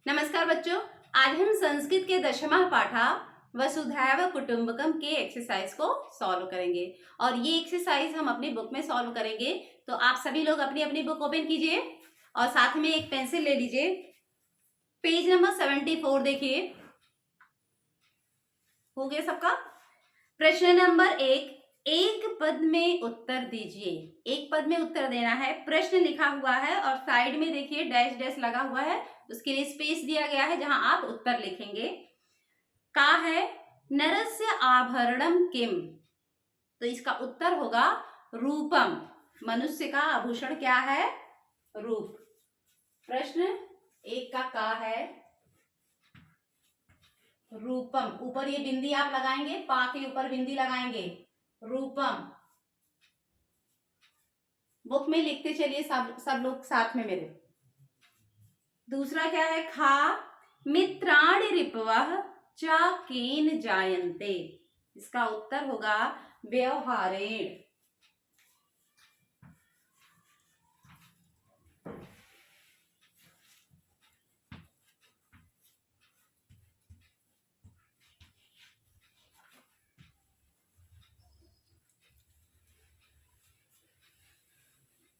नमस्कार बच्चों, आज हम संस्कृत के दशमः पाठा वसुधैव कुटुंबकम के एक्सरसाइज को सॉल्व करेंगे और ये एक्सरसाइज हम अपनी बुक में सॉल्व करेंगे। तो आप सभी लोग अपनी अपनी बुक ओपन कीजिए और साथ में एक पेंसिल ले लीजिए। पेज नंबर 74 देखिए। हो गया सबका? प्रश्न नंबर एक पद में उत्तर दीजिए। एक पद में उत्तर देना है। प्रश्न लिखा हुआ है और साइड में देखिए डैश डैश लगा हुआ है, उसके लिए स्पेस दिया गया है जहां आप उत्तर लिखेंगे। का है नरस्य आभरणम किम, तो इसका उत्तर होगा रूपम। मनुष्य का आभूषण क्या है? रूप। प्रश्न एक का है रूपम। ऊपर ये बिंदी आप लगाएंगे, पा के ऊपर बिंदी लगाएंगे। रूपम बुक में लिखते चलिए सब लोग साथ में मेरे। दूसरा क्या है? खा मित्राणि रिपवः च केन जायन्ते, इसका उत्तर होगा व्यवहारेण।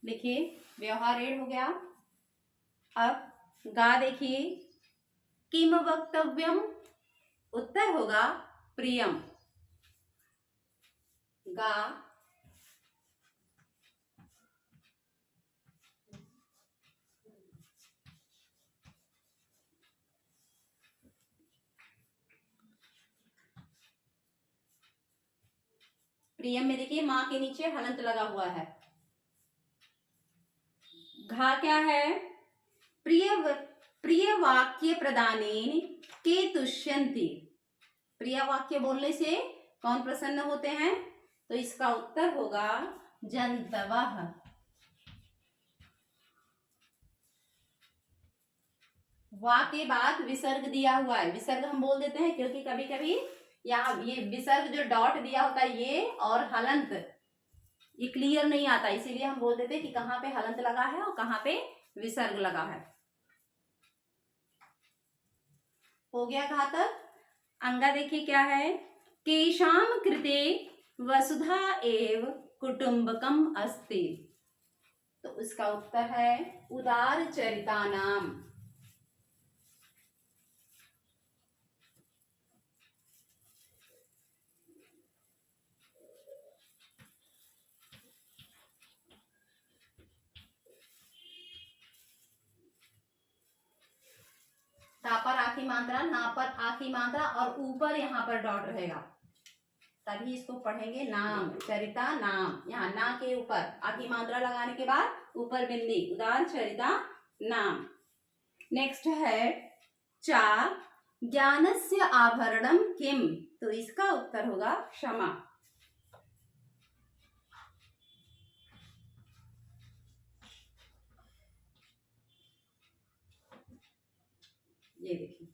देखिए व्यवहारेण हो गया। अब गा देखिए, किम वक्तव्यम, उत्तर होगा प्रियम। गा प्रियम में देखिए माँ के नीचे हलंत लगा हुआ है। घा क्या है? प्रिय वाक्य प्रदानेन के तुष्यन्ति, प्रिय वाक्य बोलने से कौन प्रसन्न होते हैं? तो इसका उत्तर होगा जंतवः। वा के बाद विसर्ग दिया हुआ है। विसर्ग हम बोल देते हैं क्योंकि कभी कभी यहाँ ये विसर्ग जो डॉट दिया होता है ये और हलंत ये क्लियर नहीं आता, इसीलिए हम बोल देते हैं कि कहाँ पे हलंत लगा है और कहाँ पे विसर्ग लगा है। हो गया घातक। अंगा देखिए क्या है? केशाम कृते वसुधा एव कुटुंबकम अस्ति, तो उसका उत्तर है उदार चरितानाम। ता पर आखी मात्रा, ना पर आखी मात्रा और ऊपर यहाँ पर डॉट रहेगा, तभी इसको पढ़ेंगे नाम। चरिता नाम, यहाँ ना के ऊपर आखी मात्रा लगाने के बाद ऊपर बिंदी, उदार चरिता नाम। नेक्स्ट है चा ज्ञानस्य आभरणम किम, तो इसका उत्तर होगा क्षमा। ये देखिए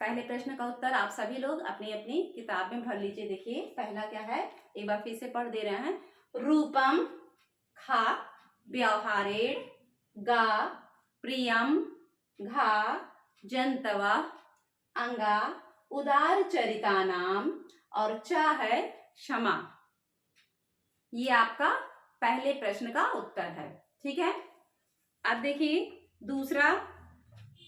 पहले प्रश्न का उत्तर आप सभी लोग अपनी अपनी किताब में भर लीजिए। देखिए पहला क्या है, एक बार फिर से पढ़ दे रहे हैं। रूपम खा व्यवहारेण गा प्रियम घा जंतवा अंगा उदार चरितानाम और चा है क्षमा। ये आपका पहले प्रश्न का उत्तर है। ठीक है, अब देखिए दूसरा,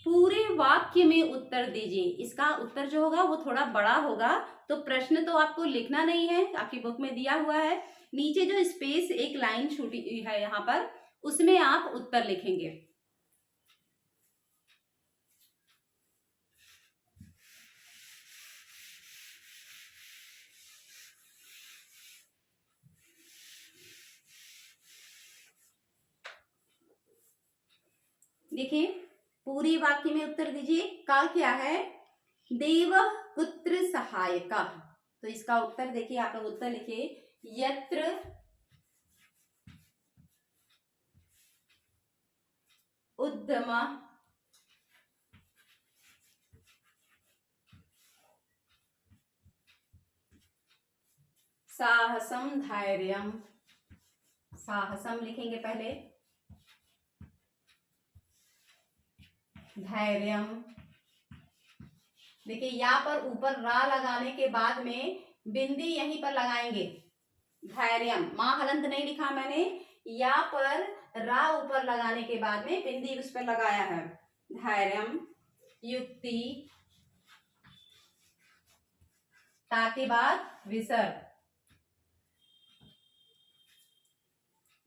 पूरे वाक्य में उत्तर दीजिए। इसका उत्तर जो होगा वो थोड़ा बड़ा होगा, तो प्रश्न तो आपको लिखना नहीं है, आपकी बुक में दिया हुआ है। नीचे जो स्पेस एक लाइन छूटी है यहाँ पर, उसमें आप उत्तर लिखेंगे। देखिए पूरी वाक्य में उत्तर दीजिए। का क्या है? देव पुत्र सहायका, तो इसका उत्तर देखिए, आप लोग उत्तर लिखिए यत्र उद्यम साहसम धैर्यम, साहसम लिखेंगे पहले, धैर्यम। देखिए यहाँ पर ऊपर रा लगाने के बाद में बिंदी यहीं पर लगाएंगे, धैर्यम। माँ हलंत नहीं लिखा मैंने, यहाँ पर रा ऊपर लगाने के बाद में बिंदी उस पर लगाया है। धैर्यम युक्ति, ता के बाद विसर्ग,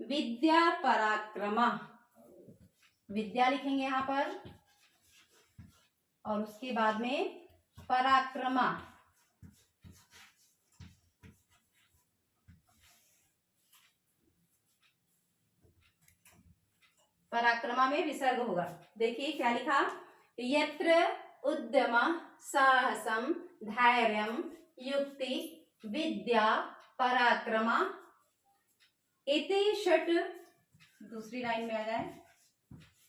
विद्या पराक्रमा। विद्या लिखेंगे यहाँ पर और उसके बाद में पराक्रमा। पराक्रमा में विसर्ग होगा। देखिए क्या लिखा, यत्र उद्यम साहसम धैर्यम युक्ति विद्या पराक्रमा एते षट। दूसरी लाइन में आ जाए,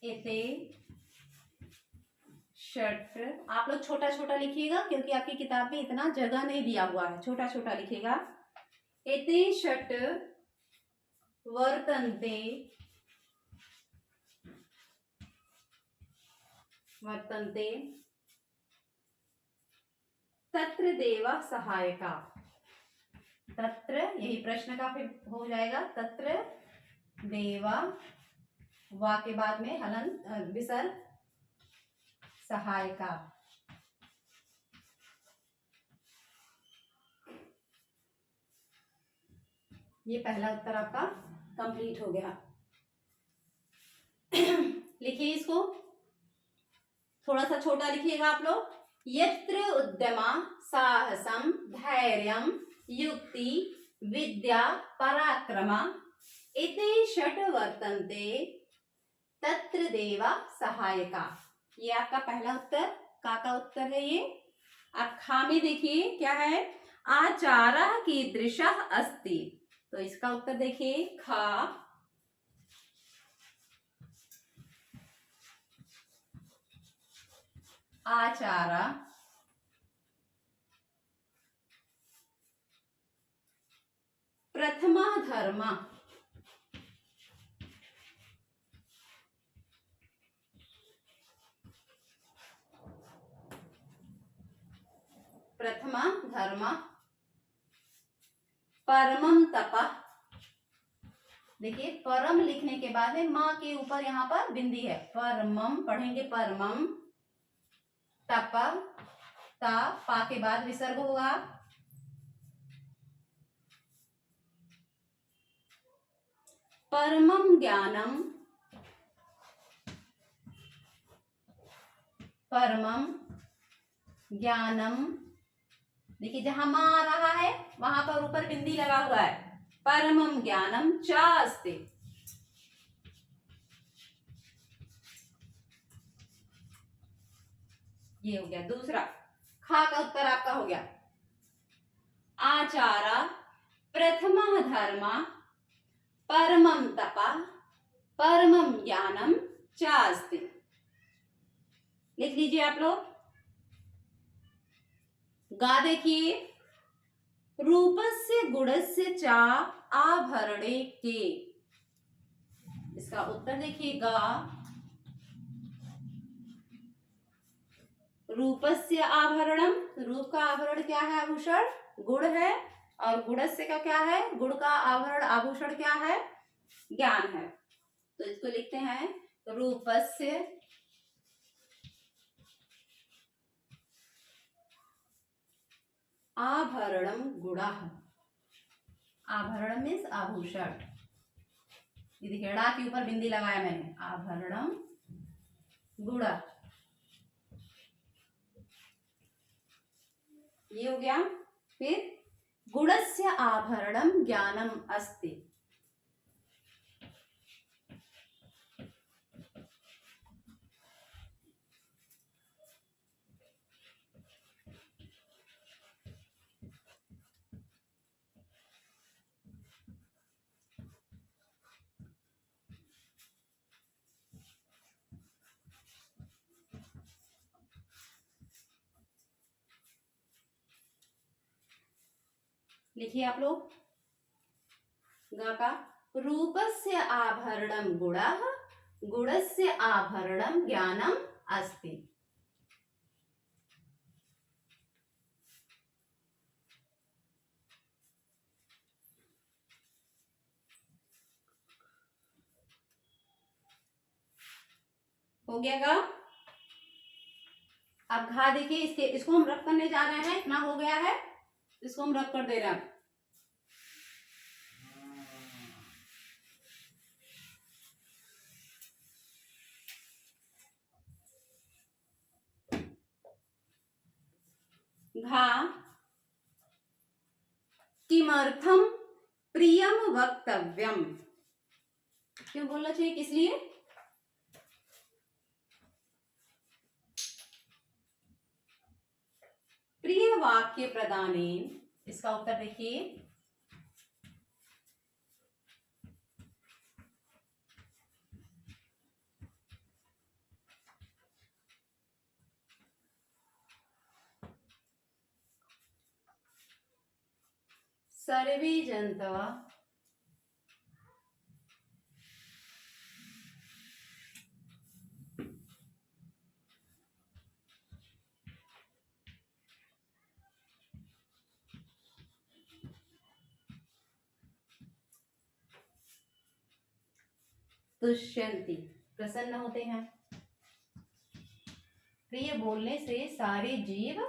एते षट। आप लोग छोटा छोटा लिखिएगा क्योंकि आपकी किताब में इतना जगह नहीं दिया हुआ है, छोटा छोटा लिखिएगा। एते षट वर्तन्ते, वर्तन्ते तत्र देवा सहायका। तत्र यही प्रश्न का फिर हो जाएगा, तत्र देवा, वा के बाद में हलन विसर्ग, सहायका। ये पहला उत्तर आपका कंप्लीट हो गया। लिखिए इसको, थोड़ा सा छोटा लिखिएगा आप लोग। यत्र उद्यमा साहसम धैर्यम युक्ति विद्या पराक्रमा एते षट वर्तन्ते तत्र देवा सहायका। ये आपका पहला उत्तर, का उत्तर है ये। अब खा में देखिए क्या है, आचारः कीदृशः अस्ति। तो इसका उत्तर देखिए, खा आचारा, प्रथमा धर्मा, प्रथमा धर्मा, परमम तपः। देखिए परम लिखने के बाद में माँ के ऊपर यहाँ पर बिंदी है, परमम पढ़ेंगे, परमम। तप, ता, पा के बाद विसर्ग होगा। परमम ज्ञानम, परमम ज्ञानम। देखिए जहां मां आ रहा है वहां पर ऊपर बिंदी लगा हुआ है, परमम ज्ञानम च अस्ति। ये हो गया दूसरा। खा का उत्तर आपका हो गया, आचारा प्रथमा धर्मा परमम तपा परमम ज्ञानम च अस्ति। लिख लीजिए आप लोग। गा देखिए, रूपस्य गुणस्य चा आभरणे के। इसका उत्तर देखिए, गा रूपस्य आभरणम। रूप का आभरण क्या है? आभूषण गुण है। और गुणस्य का क्या है? गुण का आभरण आभूषण क्या है? ज्ञान है। तो इसको लिखते हैं रूपस्य आभरणम गुणः। आभरण मीन्स आभूषण। ये देखिए ड़ा के ऊपर बिंदी लगाया मैंने, आभरणम गुण। ये हो गया। फिर गुणस्य आभरणम ज्ञानम अस्ति। लिखिए आप लोग। गा का रूपस्य आभरणम गुणः गुणस्य आभरणम ज्ञानम अस्ति। हो गया गा। अब घा देखिए, इसको हम रब करने जा रहे हैं, इतना हो गया है, इसको हम रब कर दे रहे हैं। घा किमर्थम प्रियम वक्तव्यम, क्यों बोलना चाहिए, किस लिए? प्रिय वाक्य प्रदानेन, इसका उत्तर देखिए, सर्वे जनता तुष्यन्ति, प्रसन्न होते हैं। प्रिय बोलने से सारे जीव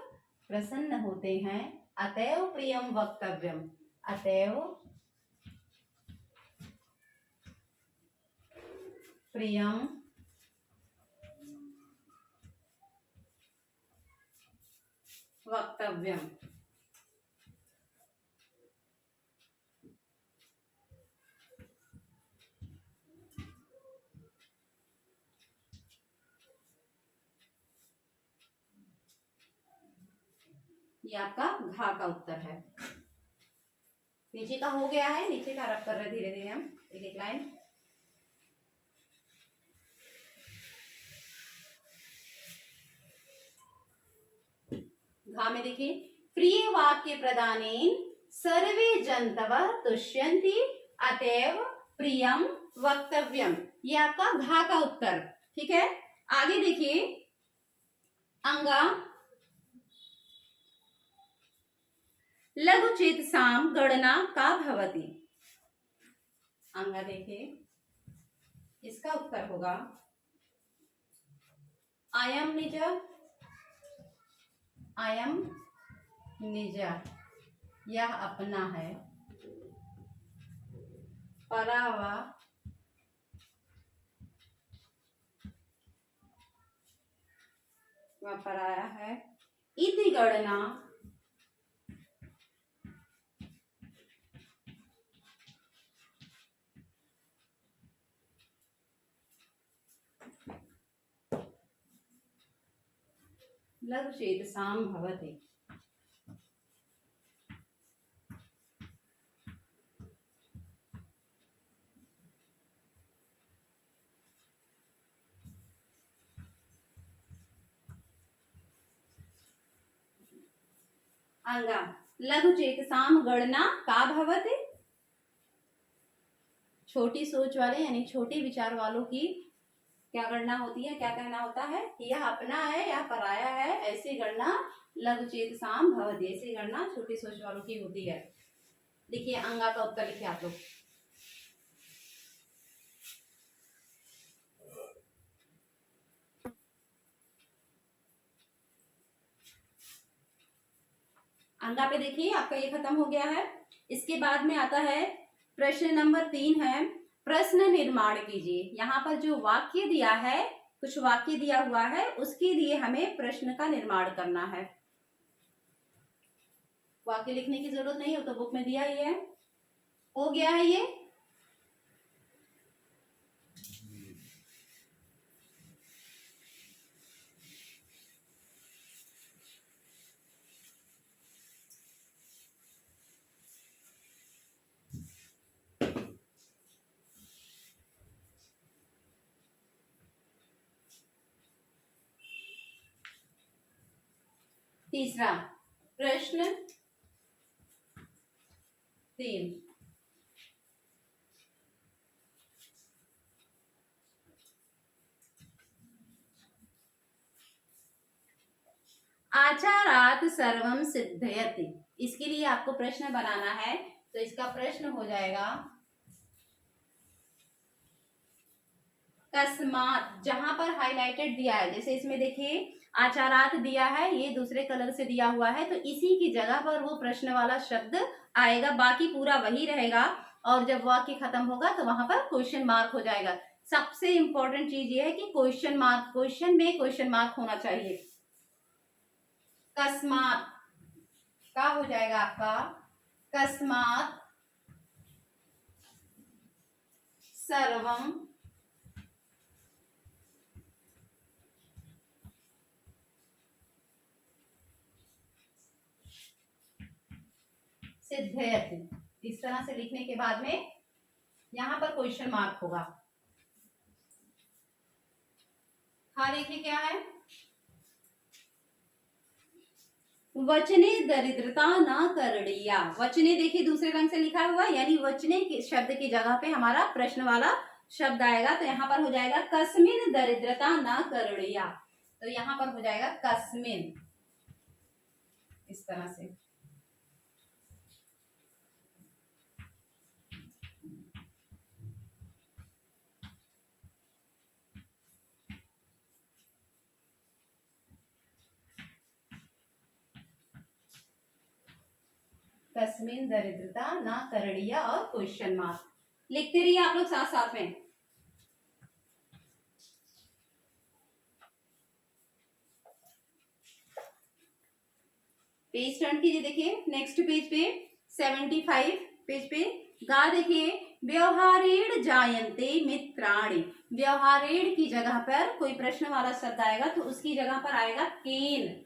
प्रसन्न होते हैं। अतएव प्रियम वक्तव्यम, अतएव प्रियम वक्तव्यम। ये आपका घा का उत्तर है। नीचे का हो गया है, नीचे का रब कर रहे धीरे धीरे हम, एक एक लाइन। घा में देखिए, प्रिय वाक्य प्रदानेन सर्वे जंतवः तुष्यन्ति अतएव प्रियम वक्तव्यम, ये आपका घा का उत्तर। ठीक है, आगे देखिए, अंगा लघु चेतसाम गणना का भवति। अंगा देखिए, इसका उत्तर होगा अयम निज, अयम निज, यह अपना है, परावा वह पराया है, इति गणना लघु चेतसाम भवति। अंगा लघु चेतसाम गणना का भवति, छोटी सोच वाले यानी छोटे विचार वालों की क्या गणना होती है, क्या कहना होता है कि यह अपना है या पराया है, ऐसी गणना लघु चेतसाम भवति, ऐसी गणना छोटी सोच वालों की होती है। देखिए अंगा का उत्तर लिखिए आप लोग। अंगा पे देखिए आपका ये खत्म हो गया है। इसके बाद में आता है प्रश्न नंबर 3 है, प्रश्न निर्माण कीजिए। यहाँ पर जो वाक्य दिया है, कुछ वाक्य दिया हुआ है, उसके लिए हमें प्रश्न का निर्माण करना है। वाक्य लिखने की जरूरत नहीं हो तो बुक में दिया ही है। हो गया है ये। तीसरा प्रश्न 3, आचारात सर्वम सिद्धयति। इसके लिए आपको प्रश्न बनाना है, तो इसका प्रश्न हो जाएगा कस्मात। जहां पर हाईलाइटेड दिया है, जैसे इसमें देखिए आचारात दिया है, ये दूसरे कलर से दिया हुआ है, तो इसी की जगह पर वो प्रश्न वाला शब्द आएगा, बाकी पूरा वही रहेगा। और जब वाक्य खत्म होगा तो वहां पर क्वेश्चन मार्क हो जाएगा। सबसे इंपॉर्टेंट चीज ये है कि क्वेश्चन मार्क, क्वेश्चन में क्वेश्चन मार्क होना चाहिए। कस्मात का हो जाएगा आपका कस्मात सर्वम सिद्धयति। इस तरह से लिखने के बाद में यहां पर क्वेश्चन मार्क होगा। हाँ देखिए क्या है, वचने दरिद्रता न करणीया। वचने देखिए दूसरे रंग से लिखा हुआ, यानी वचने के शब्द की जगह पे हमारा प्रश्न वाला शब्द आएगा, तो यहाँ पर हो जाएगा कस्मिन दरिद्रता न करणीया। तो यहाँ पर हो जाएगा कस्मिन, इस तरह से। कस्मिन दरिद्रता न करणीया और क्वेश्चन मार्क लिखते रहिए आप लोग साथ साथ में। पेज टर्न कीजिए, देखिए नेक्स्ट पेज पे 75 पेज पे गा देखिए, व्यवहारेण जायन्ते मित्राणि। व्यवहारेण की जगह पर कोई प्रश्न वाला शब्द आएगा तो उसकी जगह पर आएगा केन।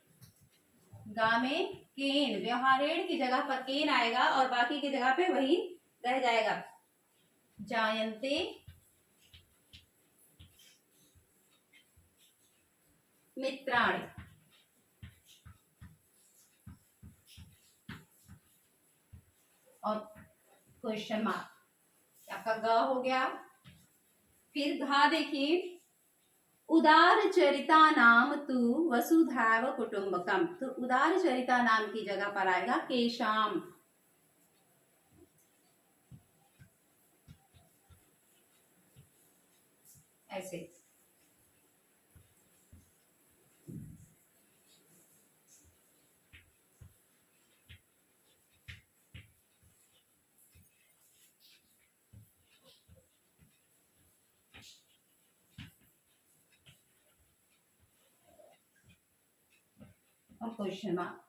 गा में केन, व्यवहारेण की जगह पर केन आएगा और बाकी की जगह पे वही रह जाएगा जायन्ते मित्राणि और क्वेश्चन मार्क। आपका ग हो गया। फिर घा देखिए, उदार चरिता नाम तु वसुधैव कुटुंबकम। तो उदार चरिता नाम की जगह पर आएगा केशाम। ऐसे और क्वेश्चन मार्क।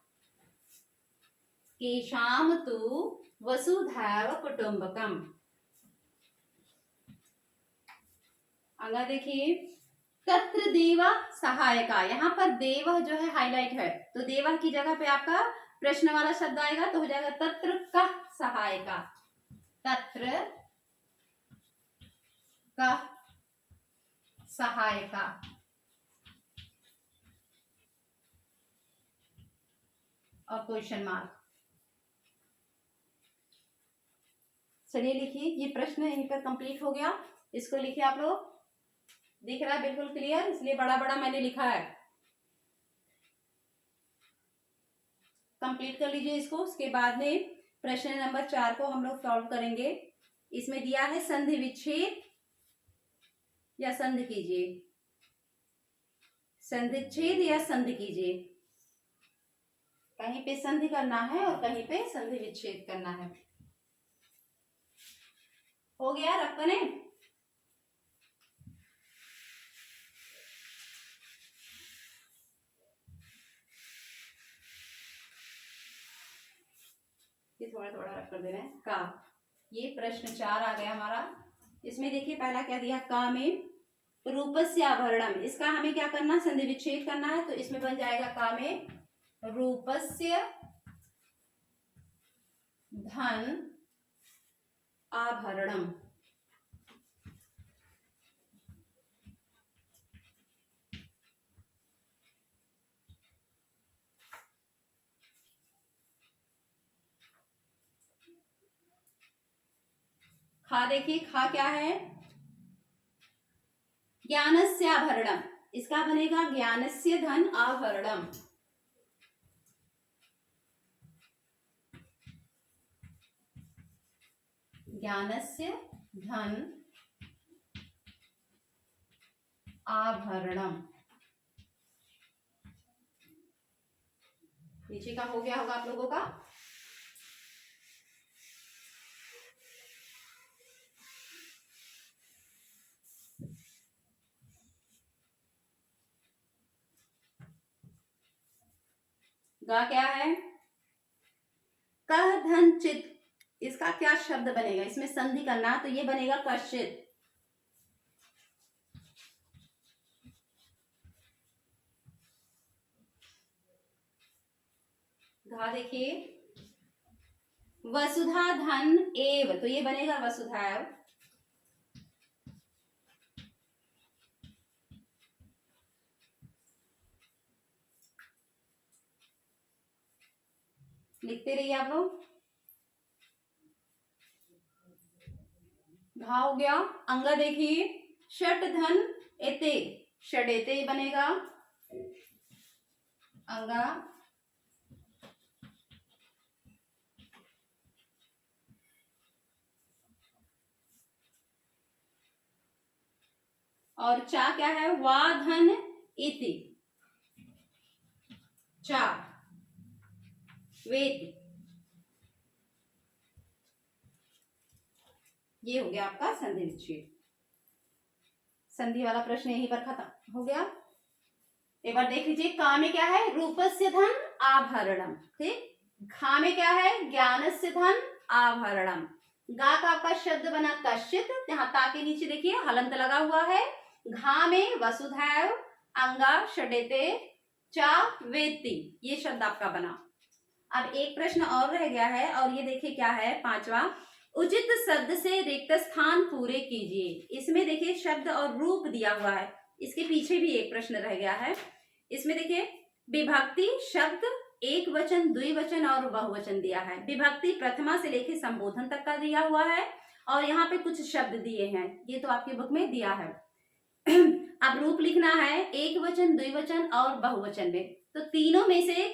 केशाम तु वसुधैव कुटुंबकम। अगला देखिए, तत्र देव सहायका। यहाँ पर देव जो है हाईलाइट है, तो देव की जगह पे आपका प्रश्न वाला शब्द आएगा, तो हो जाएगा तत्र का सहायका। तत्र का सहायका और क्वेश्चन मार्क। चलिए लिखिए, ये प्रश्न यहीं पर कंप्लीट हो गया। इसको लिखिए आप लोग, दिख रहा है बिल्कुल क्लियर, इसलिए बड़ा बड़ा मैंने लिखा है। कंप्लीट कर लीजिए इसको। उसके बाद में प्रश्न नंबर 4 को हम लोग सॉल्व करेंगे। इसमें दिया है संधि विच्छेद या संधि कीजिए, संधिच्छेद या संधि कीजिए। कहीं पे संधि करना है और कहीं पे संधि विच्छेद करना है। हो गया, रख बने। ये थोड़ा थोड़ा रख कर दे रहे हैं। का, ये प्रश्न 4 आ गया हमारा। इसमें देखिए पहला क्या दिया, का में रूपस्य आभरणम। इसका हमें क्या करना, संधि विच्छेद करना है, तो इसमें बन जाएगा का में रूपस्य धन आभरणम। खा देखिए, खा क्या है, ज्ञानस्य आभरणम। इसका बनेगा ज्ञानस्य धन आभरणम। ज्ञानस्य धन आभरणम। नीचे का हो गया होगा आप लोगों का। गा क्या है? कह धन चित, इसका क्या शब्द बनेगा? इसमें संधि करना, तो ये बनेगा कश्चित। धा देखिए, वसुधा धन एव, तो ये बनेगा वसुधैव। लिखते रहिए आप लोग। घा हो गया। अंगा देखिए, षट धन एते, षडेते बनेगा अंगा। और चा क्या है? वा धन इति, चा वेति। ये हो गया आपका संधि विच्छेद। संधि वाला प्रश्न यहीं पर खत्म हो गया। एक बार देख लीजिए, का में क्या है? रूपस्य धन आभरणम। ठीक। घा में क्या है? ज्ञानस्य धन आभरणम। गा का आपका शब्द बना कश्चित, यहाँ ता के नीचे देखिए हलंत लगा हुआ है। घा में वसुधैव, अंगा, षडेते, चा वेति, ये शब्द आपका बना। अब एक प्रश्न और रह गया है, और ये देखिए क्या है, 5वां, उचित शब्द से रिक्त स्थान पूरे कीजिए। इसमें देखिए शब्द और रूप दिया हुआ है। इसके पीछे भी एक प्रश्न रह गया है। इसमें देखिए विभक्ति शब्द एक वचन, द्विवचन और बहुवचन दिया है। विभक्ति प्रथमा से लेकर संबोधन तक का दिया हुआ है, और यहाँ पे कुछ शब्द दिए हैं, ये तो आपकी बुक में दिया है। अब रूप लिखना है एक वचन, द्विवचन और बहुवचन में, तो तीनों में से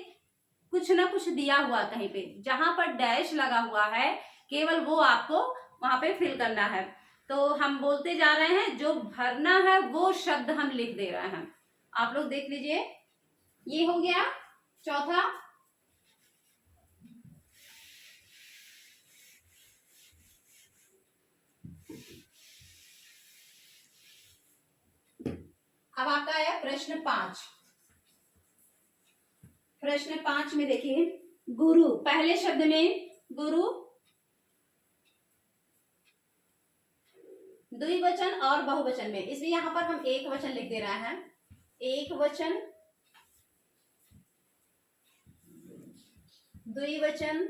कुछ ना कुछ दिया हुआ कहीं पे, जहां पर डैश लगा हुआ है केवल वो आपको वहां पे फिल करना है। तो हम बोलते जा रहे हैं, जो भरना है वो शब्द हम लिख दे रहे हैं। आप लोग देख लीजिए, ये हो गया चौथा। अब आपका है प्रश्न 5। प्रश्न 5 में देखिए, गुरु, पहले शब्द में गुरु द्विवचन और बहुवचन में, इसलिए यहां पर हम एक वचन लिख दे रहे हैं। एक वचन, द्विवचन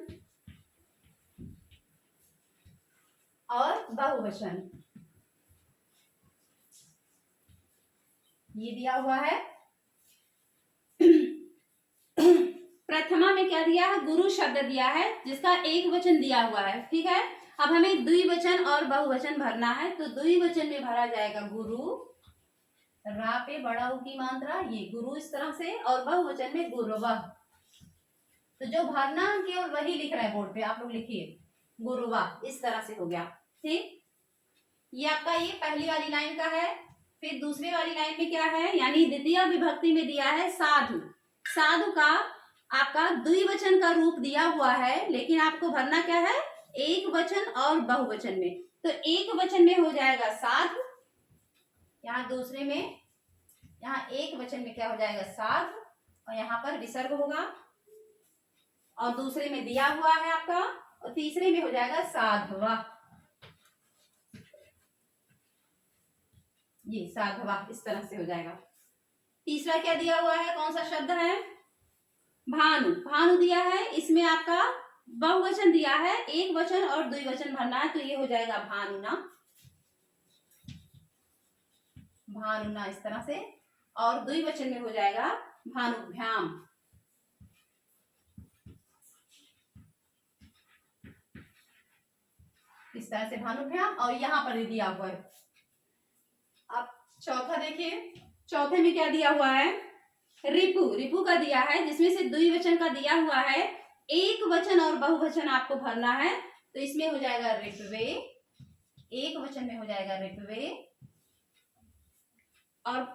और बहुवचन, ये दिया हुआ है। प्रथमा में क्या दिया है? गुरु शब्द दिया है, जिसका एक वचन दिया हुआ है। ठीक है। अब हमें द्विवचन और बहुवचन भरना है, तो द्विवचन में भरा जाएगा गुरु, रा पे बड़ा ऊ की मात्रा, ये गुरु इस तरह से, और बहुवचन में गुरुवः। तो जो भरना केवल वही लिख रहे हैं बोर्ड पे, आप लोग लिखिए गुरुवः, इस तरह से हो गया। ठीक। ये आपका ये पहली वाली लाइन का है। फिर दूसरी वाली लाइन में क्या है, यानी द्वितीय विभक्ति में दिया है साधु। साधु का आपका द्विवचन का रूप दिया हुआ है, लेकिन आपको भरना क्या है? एक वचन और बहुवचन में। तो एक वचन में हो जाएगा साधु, यहाँ दूसरे में, यहाँ एक वचन में क्या हो जाएगा? साधु, और यहाँ पर विसर्ग होगा, और दूसरे में दिया हुआ है आपका, और तीसरे में हो जाएगा साधवा। ये साधवा इस तरह से हो जाएगा। तीसरा क्या दिया हुआ है? कौन सा शब्द है? भानु। भानु दिया है, इसमें आपका बहुवचन दिया है, एक वचन और द्विवचन भरना है, तो ये हो जाएगा भानुना। भानुना इस तरह से, और द्विवचन में हो जाएगा भानुभ्याम। इस तरह से भानुभ्याम, और यहां पर दिया हुआ है। अब चौथा देखिए, चौथे में क्या दिया हुआ है? रिपु। रिपु का दिया है, जिसमें से द्विवचन का दिया हुआ है, एक वचन और बहुवचन आपको भरना है, तो इसमें हो जाएगा ऋप्वे, एक वचन में हो जाएगा ऋप्वे, और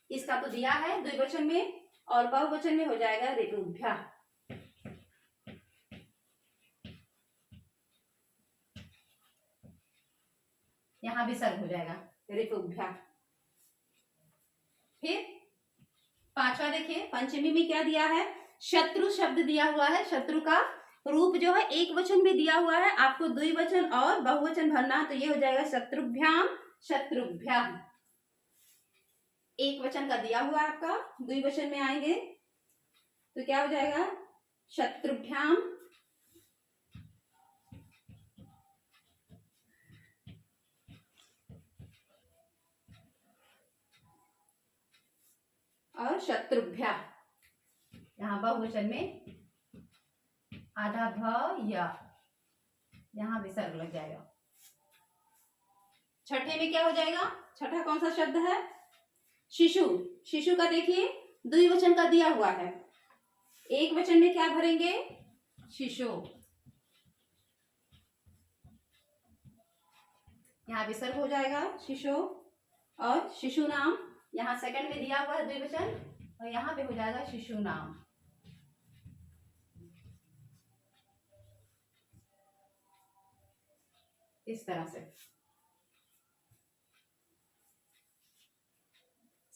इसका तो दिया है द्विवचन में, और बहुवचन में हो जाएगा ऋतुभ्या। यहां विसर्ग हो जाएगा ऋतुभ्या। फिर पांचवा देखिए, पंचमी में क्या दिया है, शत्रु शब्द दिया हुआ है। शत्रु का रूप जो है एक वचन में दिया हुआ है, आपको द्विवचन और बहुवचन भरना, तो ये हो जाएगा शत्रुभ्याम, शत्रुभ्याम। एक वचन का दिया हुआ है आपका, द्विवचन में आएंगे तो क्या हो जाएगा, शत्रुभ्याम, और शत्रुभ्या। यहाँ बहुवचन में आधा भ या, यहाँ विसर्ग लग जाएगा। छठे में क्या हो जाएगा, छठा कौन सा शब्द है, शिशु। शिशु का देखिए द्विवचन का दिया हुआ है, एक वचन में क्या भरेंगे, शिशु। यहाँ विसर्ग हो जाएगा शिशु। और शिशु नाम, यहाँ सेकंड में दिया हुआ है द्विवचन, और यहाँ पे हो जाएगा शिशु नाम। इस तरह से।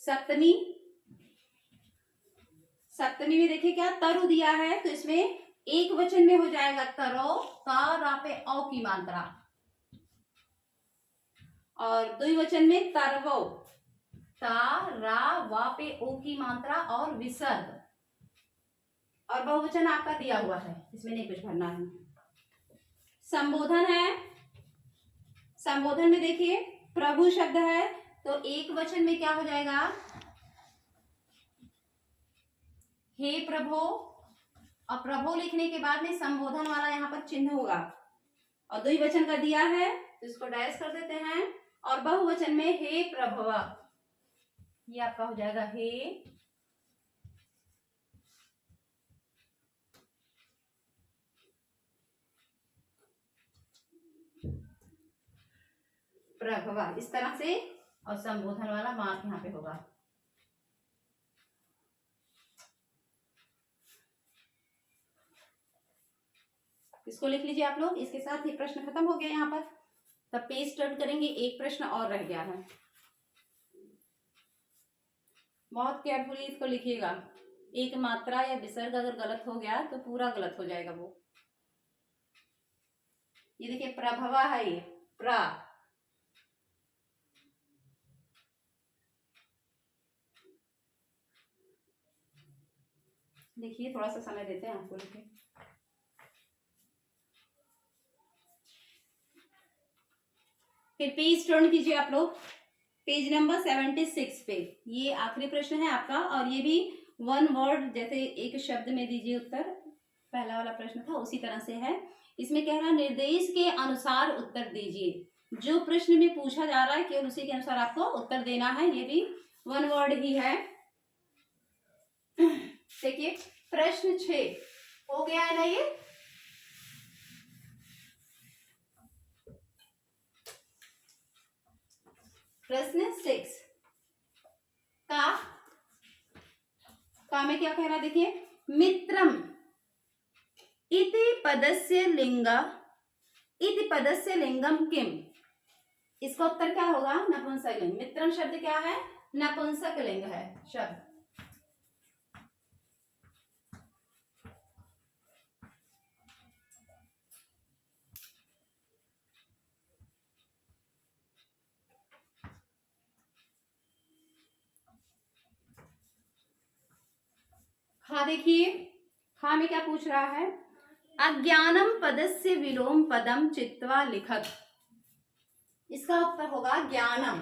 सप्तमी, सप्तमी में देखिए क्या तरु दिया है, तो इसमें एक वचन में हो जाएगा तरो, ता पे औ की मात्रा, और द्विवचन में तरवो, ता रा वा पे ओ की मात्रा और विसर्ग, और बहुवचन आपका दिया हुआ है, इसमें नहीं कुछ भरना है। संबोधन है, संबोधन में देखिए प्रभु शब्द है, तो एक वचन में क्या हो जाएगा, हे प्रभो, और प्रभो लिखने के बाद में संबोधन वाला यहाँ पर चिन्ह होगा, और द्विवचन का दिया है तो इसको डैश कर देते हैं, और बहुवचन में हे प्रभवा, ये आपका हो जाएगा हे प्रभवा, इस तरह से। और संबोधन वाला मार्क यहाँ पे होगा। इसको लिख लीजिए आप लोग। इसके साथ ही प्रश्न खत्म हो गया यहाँ पर। तब पेज टर्न करेंगे, एक प्रश्न और रह गया है, बहुत केयरफुली इसको लिखिएगा। एक मात्रा या विसर्ग अगर गलत हो गया तो पूरा गलत हो जाएगा वो। ये देखिए प्रभवा है, ये प्रा, देखिए थोड़ा सा समय देते हैं आपको लिखे। फिर पेज टर्न कीजिए आप लोग, पेज नंबर 76 पे। ये आखिरी प्रश्न है आपका, और ये भी वन वर्ड, जैसे एक शब्द में दीजिए उत्तर, पहला वाला प्रश्न था उसी तरह से है। इसमें कह रहा है निर्देश के अनुसार उत्तर दीजिए। जो प्रश्न में पूछा जा रहा है केवल उसी के अनुसार आपको उत्तर देना है। ये भी वन वर्ड ही है। देखिए प्रश्न 6 हो गया है ना ये। प्रश्न 6 का में क्या कह रहा है, देखिए मित्रम इति पदस्य लिंगम किम। इसका उत्तर क्या होगा, नपुंसक लिंग। मित्रम शब्द क्या है, नपुंसक लिंग है शब्द। खा देखिए, खा में क्या पूछ रहा है, अज्ञानम पदस्य विलोम पदम चित्वा लिखत। इसका उत्तर होगा ज्ञानम।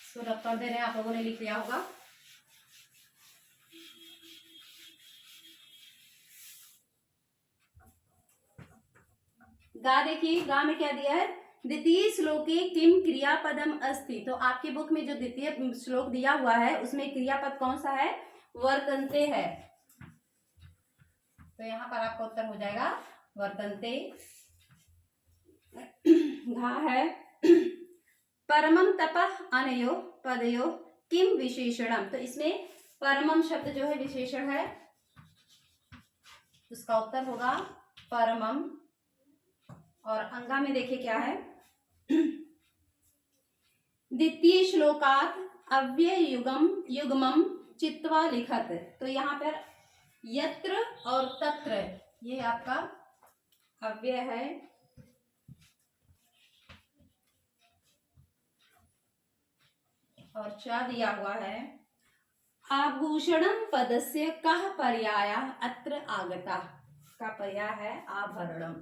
इसको रब कर दे रहे हैं, आप लोगों ने लिख लिया होगा। गा देखिए, गा में क्या दिया है, द्वितीय श्लोके किम क्रियापदम अस्ति। तो आपके बुक में जो द्वितीय श्लोक दिया हुआ है उसमें क्रियापद कौन सा है? वर्तन्ते है। तो यहाँ पर आपका उत्तर हो जाएगा वर्तन्ते। घा है परमम तपः अनयो पदयो किम विशेषणम। तो इसमें परमम शब्द जो है विशेषण है, उसका उत्तर होगा परमम। और अंगा में देखिए क्या है, द्वितीय श्लोकात अव्यय युग्मम चित्वा लिखत। तो यहाँ पर यत्र और तत्र ये आपका अव्यय है, और चा दिया हुआ है। आभूषणम पदस्य कः पर्याय अत्र आगता। का पर्याय है आभरणम।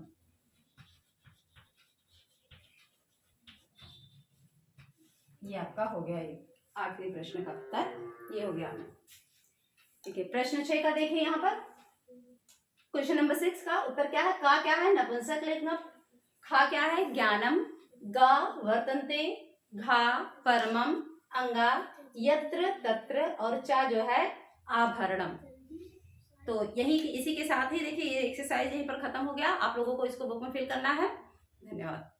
ये आपका हो गया एक आखिरी प्रश्न का उत्तर ये हो गया। ठीक है, प्रश्न 6 का देखिए यहाँ पर। क्वेश्चन नंबर 6 का उत्तर क्या है? का क्या है? नपुंसक लिंग। खा क्या है? ज्ञानम। गा वर्तन्ते। घा परमम। अंगा यत्र तत्र। और चा जो है आभरणम। तो यही इसी के साथ ही देखिए ये एक्सरसाइज यहीं पर खत्म हो गया। आप लोगों को इसको बुक में फिल करना है। धन्यवाद।